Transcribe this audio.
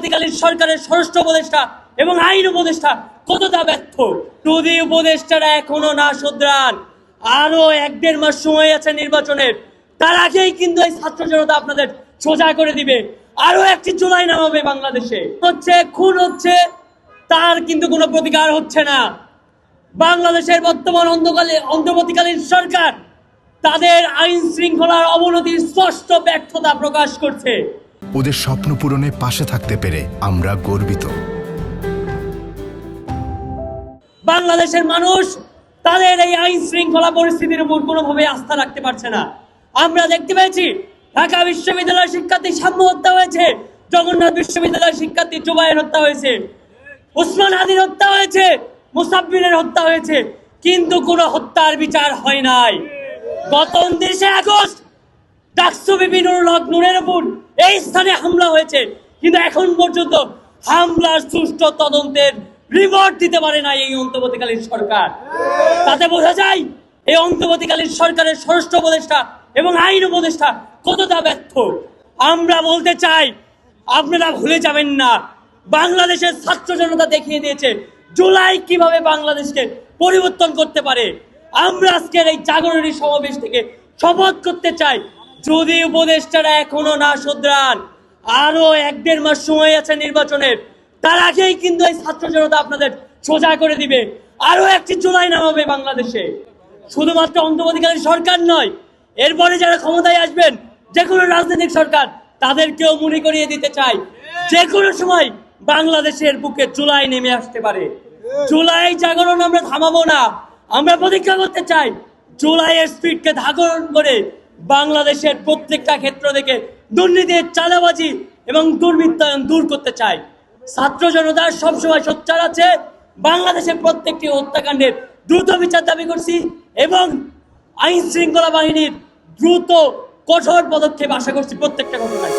অন্তর্বর্তীকালীন সরকারের স্বরাষ্ট্র উপদেষ্টা এবং আইন উপদেষ্টা কতটা ব্যর্থ। যদি উপদেষ্টারা এখনো না শুধরান, আরো 1-1.5 মাস সময় আছে নির্বাচনের, তার আগেই কিন্তু এই ছাত্র জনতা আপনাদের সোজা করে দিবে। আরো একটি জুলাই নামাবে বাংলাদেশে। খুন হচ্ছে, তার কিন্তু কোনো প্রতিকার হচ্ছে না। বাংলাদেশের বর্তমান অন্তর্বর্তীকালীন সরকার তাদের আইন শৃঙ্খলার অবনতির স্পষ্ট ব্যর্থতা প্রকাশ করছে। ওদের স্বপ্ন পূরণে পাশে থাকতে পেরে আমরা গর্বিত। বাংলাদেশের মানুষ তাদের এই আইন শৃঙ্খলা পরিস্থিতির উপর কোনোভাবে আস্থা রাখতে পারছে না। আমরা দেখতে পেয়েছি ঢাকা বিশ্ববিদ্যালয়ের শিক্ষার্থী সাম্য হত্যা হয়েছে, জগন্নাথ বিশ্ববিদ্যালয়ের শিক্ষার্থী জুবায়ের হত্যা হয়েছে, ওসমান হাদির হত্যা হয়েছে, মুসাব্বিরের হত্যা হয়েছে, কিন্তু কোনো হত্যার বিচার হয় নাই। গত 29 আগস্ট ডাকসু বিপি নুরুল হক নূরের উপর এই স্থানে হামলা হয়েছে, কিন্তু এখন পর্যন্ত হামলার সুষ্ঠু তদন্তের রিপোর্ট দিতে পারে না এই অন্তর্বর্তীকালীন সরকার। তাতে বোঝা যায় এই অন্তর্বর্তীকালীন সরকারের স্বরাষ্ট্র উপদেষ্টা এবং আইন উপদেষ্টা কতটা ব্যর্থ। আমরা বলতে চাই, আপনারা ভুলে যাবেন না, বাংলাদেশের ছাত্র জনতা দেখিয়ে দিয়েছে জুলাই কিভাবে বাংলাদেশকে পরিবর্তন করতে পারে। আমরা আজকের এই জাগরণী সমাবেশ থেকে শপথ করতে চাই, যদি উপদেষ্টারা এখনো না শুধরান, আরো 1-1.5 মাস সময় আছে নির্বাচনের, তার আগেই কিন্তু এই ছাত্র জনতা আপনাদের সোজা করে দিবে। আরো একটি জুলাই নামাবে বাংলাদেশে। শুধুমাত্র অন্তর্বর্তীকালীন সরকার নয়, এরপরে যারা ক্ষমতায় আসবেন, যে কোনো রাজনৈতিক সরকার, তাদেরকেও মনে করিয়ে দিতে চাই, যে কোনো সময় বাংলাদেশের বুকে জুলাই নেমে আসতে পারে। জুলাই জাগরণ আমরা থামাবো না। আমরা প্রতিজ্ঞা করতে চাই, জুলাইয়ের স্পিডকে ধারণ করে বাংলাদেশের প্রত্যেকটা ক্ষেত্র থেকে দুর্নীতি, চাঁদাবাজি এবং দুর্বৃত্তায়ন দূর করতে চাই। ছাত্র জনতা সবসময় সোচ্চার আছে। বাংলাদেশের প্রত্যেকটি হত্যাকাণ্ডের দ্রুত বিচার দাবি করছি এবং আইন শৃঙ্খলা বাহিনীর দ্রুত কঠোর পদক্ষেপ আশা করছি প্রত্যেকটা ঘটনায়।